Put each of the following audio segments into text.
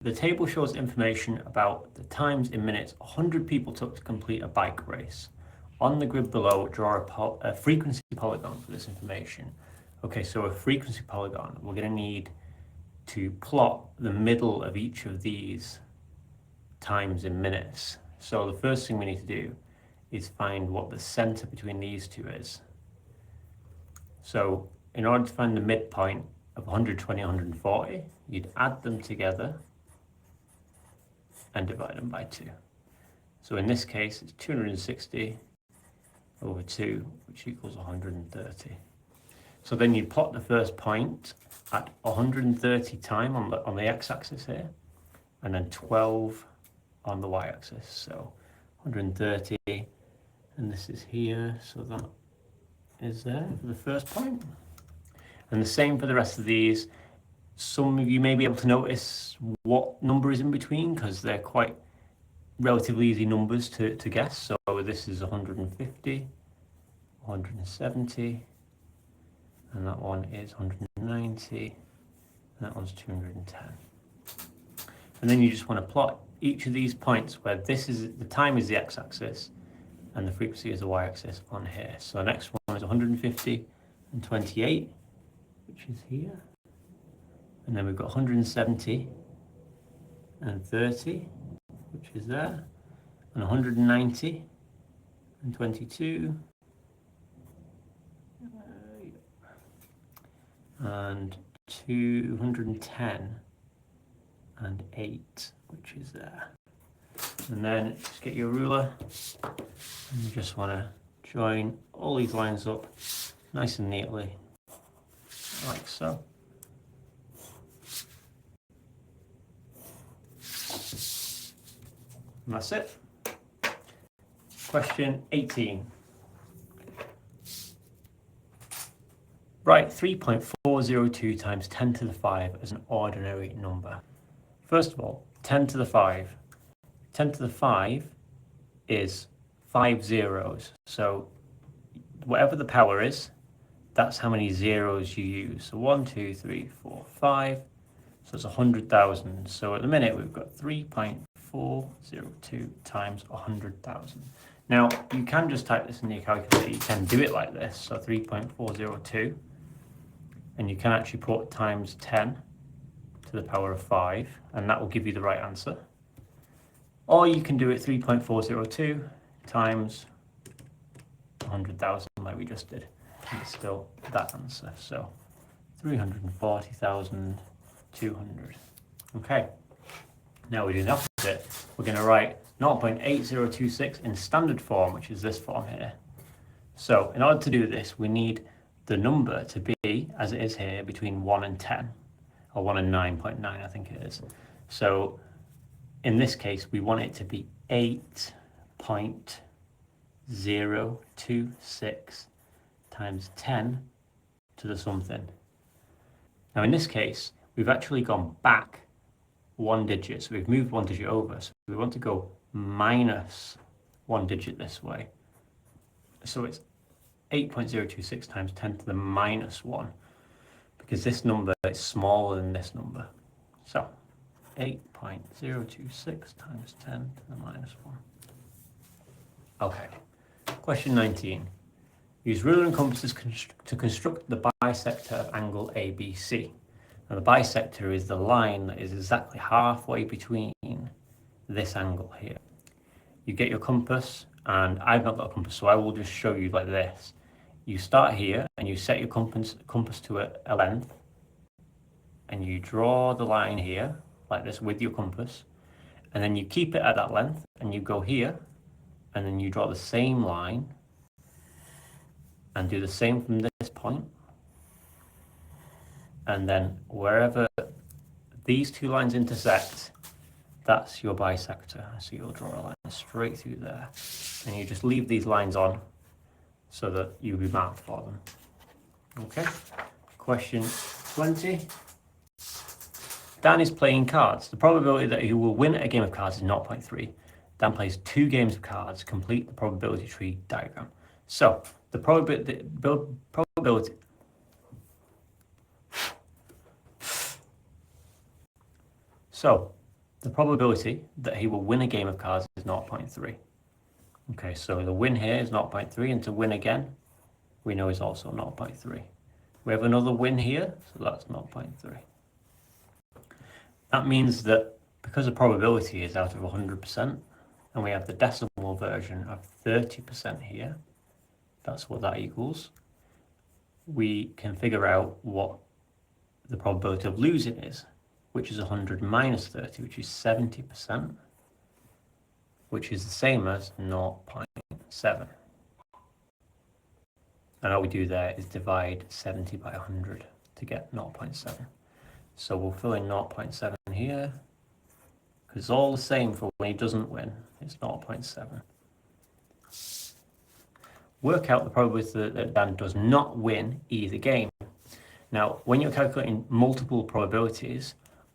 The table shows information about the times in minutes 100 people took to complete a bike race. On the grid below, draw a frequency polygon for this information. Okay, so a frequency polygon, we're going to need to plot the middle of each of these times in minutes. So the first thing we need to do is find what the center between these two is. So in order to find the midpoint of 120 and 140, you'd add them together and divide them by 2. So in this case, it's 260 over 2, which equals 130. So then you plot the first point at 130 time on the x-axis here, and then 12 on the y-axis. So 130, and this is here, so that is there for the first point. And the same for the rest of these. Some of you may be able to notice what number is in between because they're quite relatively easy numbers to guess. So this is 150, 170, and that one is 190, and that one's 210. And then you just want to plot each of these points where this is the time is the x-axis and the frequency is the y-axis on here. So the next one is 150 and 28, which is here. And then we've got 170 and 30, which is there, and 190 and 22, and 210 and 8, which is there. And then just get your ruler, and you just want to join all these lines up nice and neatly, like so. And that's it. Question 18. Write 3.402 times 10 to the 5 as an ordinary number. First of all, 10 to the 5. 10 to the 5 is 5 zeros. So whatever the power is, that's how many zeros you use. So 1, 2, 3, 4, 5. So it's 100,000. So at the minute, we've got 3.402 times 100,000. Now, you can just type this in your calculator. You can do it like this. So 3.402. And you can actually put times 10 to the power of 5. And that will give you the right answer. Or you can do it 3.402 times 100,000 like we just did. And it's still that answer. So 340,200. Okay. Now we're doing the opposite. We're going to write 0.8026 in standard form, which is this form here. So in order to do this, we need the number to be, as it is here, between 1 and 10, or 1 and 9.9, I think it is. So in this case, we want it to be 8.026 times 10 to the something. Now in this case, we've actually gone back one digit, so we've moved one digit over. So we want to go minus one digit this way. So it's 8.026 times 10 to the minus 1, because this number is smaller than this number. So 8.026 times 10 to the minus 1. Okay, question 19. Use ruler and compasses to construct the bisector of angle ABC. Now the bisector is the line that is exactly halfway between this angle here. You get your compass, and I've not got a compass, so I will just show you like this. You start here and you set your compass to a length, and you draw the line here like this with your compass, and then you keep it at that length and you go here, and then you draw the same line and do the same from this point, and then wherever these two lines intersect, that's your bisector. So you'll draw a line straight through there, and you just leave these lines on so that you'll be marked for them. Okay, question 20. Dan is playing cards. The probability that he will win a game of cards is 0.3. Dan plays 2 games of cards. Complete the probability tree diagram. So the probability. So the probability that he will win a game of cards is 0.3. Okay, so the win here is 0.3, and to win again, we know is also 0.3. We have another win here, so that's 0.3. That means that because the probability is out of 100%, and we have the decimal version of 30% here, that's what that equals, we can figure out what the probability of losing is, which is 100 minus 30, which is 70%, which is the same as 0.7. And all we do there is divide 70 by 100 to get 0.7. So we'll fill in 0.7 here, because it's all the same for when he doesn't win. It's 0.7. Work out the probability that Dan does not win either game. Now, when you're calculating multiple probabilities,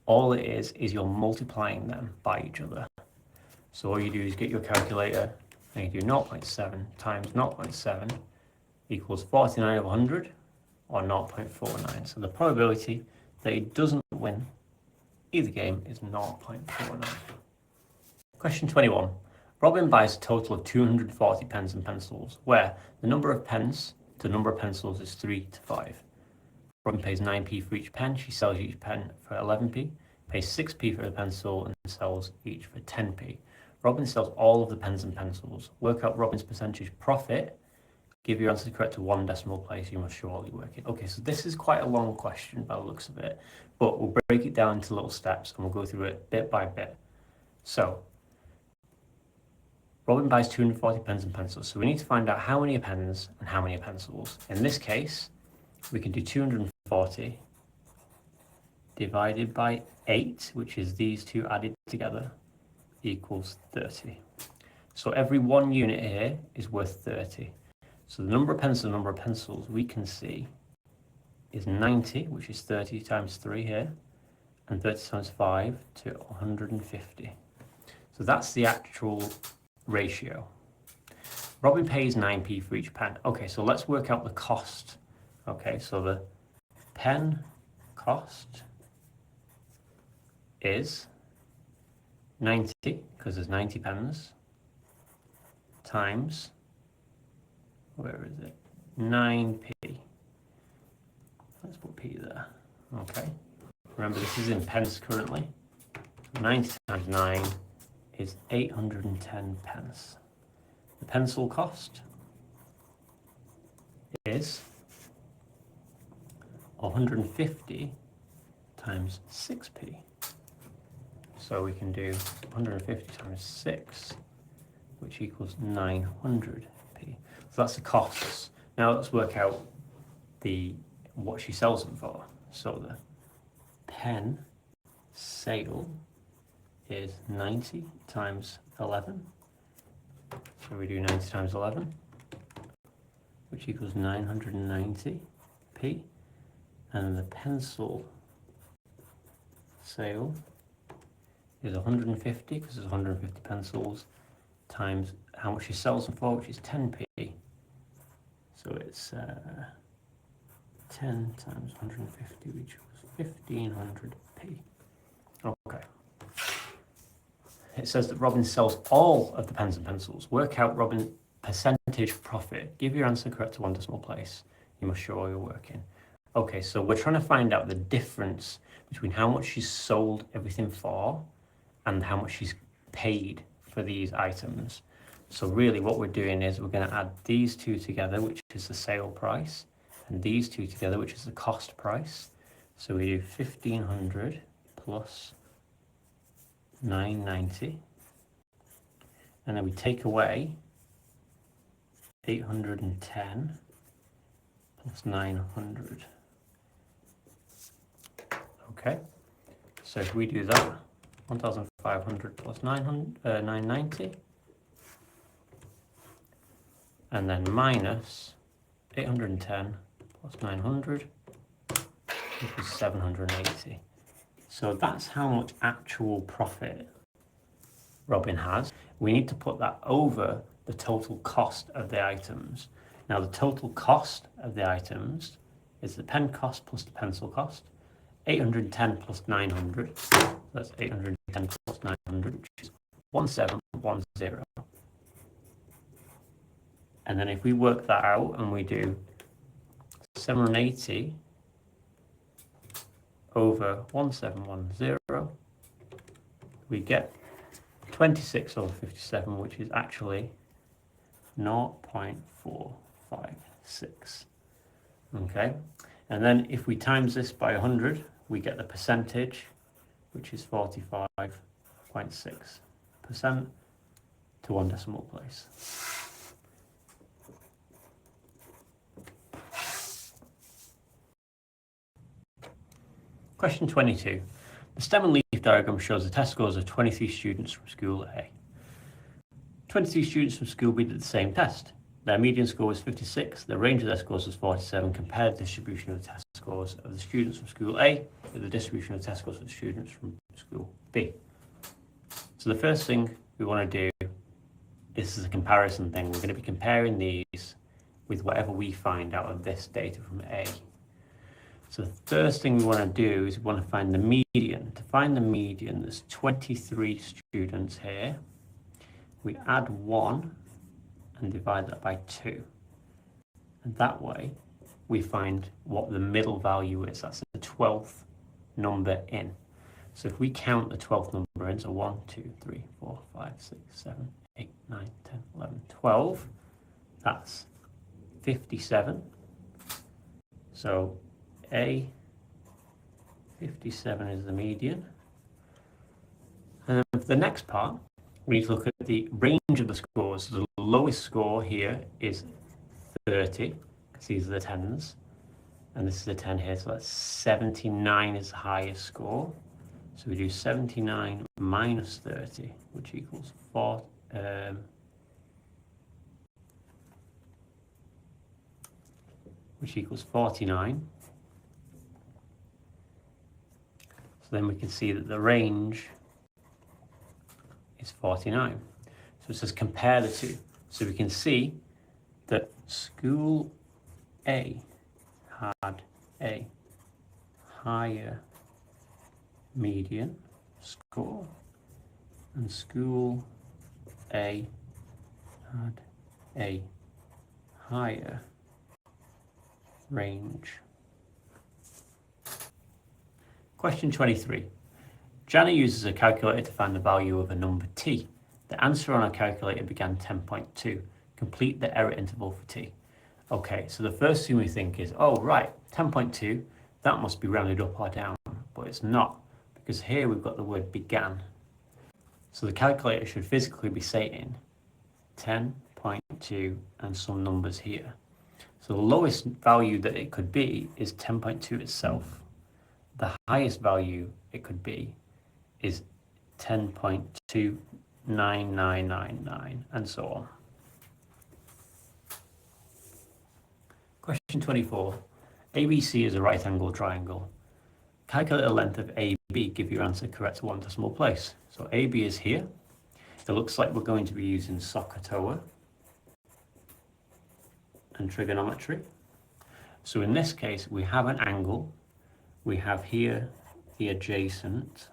all it is you're multiplying them by each other. So all you do is get your calculator and you do 0.7 times 0.7 equals 49 over 100, or 0.49. So the probability that he doesn't win either game is 0.49. Question 21. Robin buys a total of 240 pens and pencils, where the number of pens to the number of pencils is 3 to 5. Robin pays 9p for each pen. She sells each pen for 11p, pays 6p for the pencil, and sells each for 10p. Robin sells all of the pens and pencils. Work out Robin's percentage profit. Give your answer correct to one decimal place. You must surely work it. Okay, so this is quite a long question by the looks of it, but we'll break it down into little steps and we'll go through it bit by bit. So, Robin buys 240 pens and pencils. So we need to find out how many are pens and how many are pencils. In this case, we can do 240 divided by 8, which is these two added together, equals 30. So every one unit here is worth 30. So the number of pens and the number of pencils we can see is 90, which is 30 times 3 here, and 30 times 5 to 150. So that's the actual ratio. Robin pays 9p for each pen. Okay, so let's work out the cost. Okay, so the pen cost is 90, because there's 90 pens, times, where is it? 9p. Let's put p there. Okay. Remember, this is in pence currently. 90 times 9 is 810 pence. The pencil cost is 150 times 6p. So we can do 150 times 6, which equals 900p. So that's the costs. Now let's work out what she sells them for. So the pen sale is 90 times 11. So we do 90 times 11, which equals 990p. And the pencil sale is 150, because there's 150 pencils, times how much she sells them for, which is 10p. So it's 10 times 150, which was 1500p. Okay. It says that Robin sells all of the pens and pencils. Work out Robin's percentage profit. Give your answer correct to one decimal place. You must show all your working. Okay, so we're trying to find out the difference between how much she's sold everything for and how much she's paid for these items. So really what we're doing is we're going to add these two together, which is the sale price, and these two together, which is the cost price. So we do 1500 plus 990, and then we take away 810 plus 900. Okay, so if we do that, 1500 plus 990, and then minus 810 plus 900 equals 780. So that's how much actual profit Robin has. We need to put that over the total cost of the items. Now the total cost of the items is the pen cost plus the pencil cost, 810 plus 900, that's 810 plus 100, which is 1710. And then if we work that out and we do 780 over 1710, we get 26 over 57, which is actually 0.456. Okay, and then if we times this by 100, we get the percentage, which is 45.6% to one decimal place. Question 22. The stem and leaf diagram shows the test scores of 23 students from school A. 23 students from school B did the same test. Their median score was 56, the range of their scores was 47. Compare the distribution of the test scores of the students from school A with the distribution of the test scores of the students from school B. So the first thing we want to do, this is a comparison thing. We're going to be comparing these with whatever we find out of this data from A. So the first thing we want to do is we want to find the median. To find the median, there's 23 students here. We add 1 and divide that by 2. And that way, we find what the middle value is. That's the 12th number in. So if we count the 12th number in, so 1, 2, 3, 4, 5, 6, 7, 8, 9, 10, 11, 12, that's 57. So A, 57 is the median. And then for the next part, we need to look at the range of the scores. So the lowest score here is 30, because these are the 10s. And this is a 10 here, so that's 79 is the highest score. So we do 79 minus 30, which equals 4. Which equals 49. So then we can see that the range is 49. So it says compare the two. So we can see that school A had a higher median score and school A had a higher range. Question 23. Jana uses a calculator to find the value of a number t. The answer on our calculator began 10.2. Complete the error interval for t. Okay, so the first thing we think is, oh right, 10.2, that must be rounded up or down, but it's not, because here we've got the word began. So the calculator should physically be saying 10.2 and some numbers here. So the lowest value that it could be is 10.2 itself. The highest value it could be is 10.29999 and so on. Question 24. ABC is a right angle triangle. Calculate the length of AB, give your answer correct to one decimal place. So AB is here. It looks like we're going to be using SOHCAHTOA and trigonometry. So in this case, we have an angle. We have here the adjacent,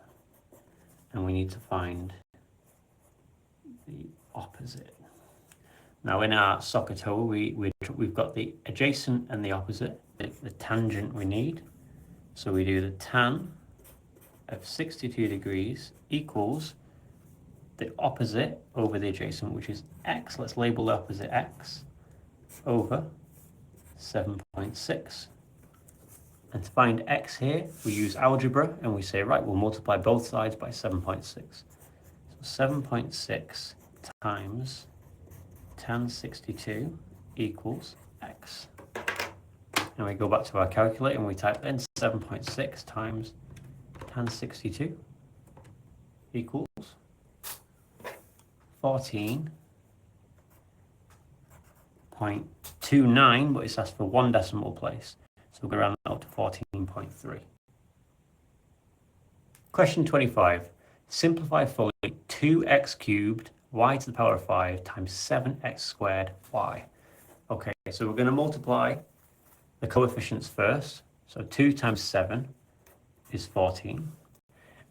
and we need to find the opposite. Now in our SOHCAHTOA, we've got the adjacent and the opposite, the tangent we need. So we do the tan of 62 degrees equals the opposite over the adjacent, which is x. Let's label the opposite x over 7.6. And to find x here, we use algebra and we say, right, we'll multiply both sides by 7.6. So 7.6 times tan 62 equals x. And we go back to our calculator and we type in 7.6 times tan 62 equals 14.29, but it's asked for one decimal place. So we'll go round that up to 14.3. Question 25. Simplify fully 2x cubed y to the power of 5 times 7x squared y. Okay, so we're going to multiply the coefficients first. So 2 times 7 is 14.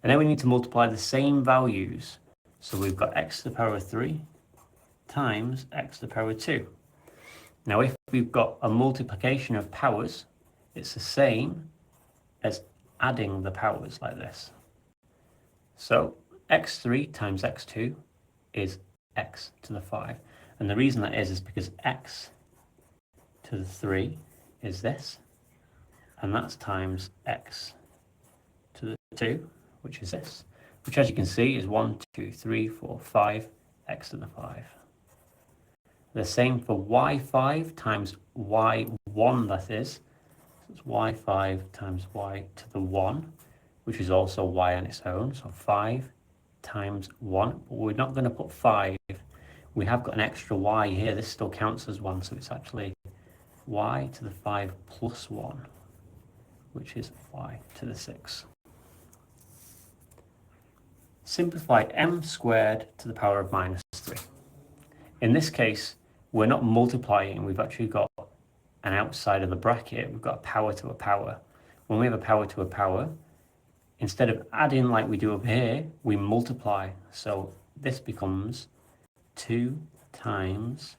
And then we need to multiply the same values. So we've got x to the power of 3 times x to the power of 2. Now if we've got a multiplication of powers, it's the same as adding the powers like this. So x3 times x2 is x to the 5. And the reason that is because x to the 3 is this, and that's times x to the 2, which is this, which as you can see is 1, 2, 3, 4, 5, x to the 5. The same for y5 times y1, that is. So it's y5 times y to the 1, which is also y on its own, so 5 times 1. But we're not going to put 5. We have got an extra y here. This still counts as 1, so it's actually y to the 5 plus 1, which is y to the 6. Simplify m squared to the power of minus 3. In this case, we're not multiplying, we've actually got an outside of the bracket, we've got a power to a power. When we have a power to a power, instead of adding like we do up here, we multiply. So this becomes 2 times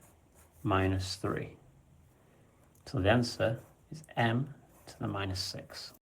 minus 3. So the answer is m to the minus 6.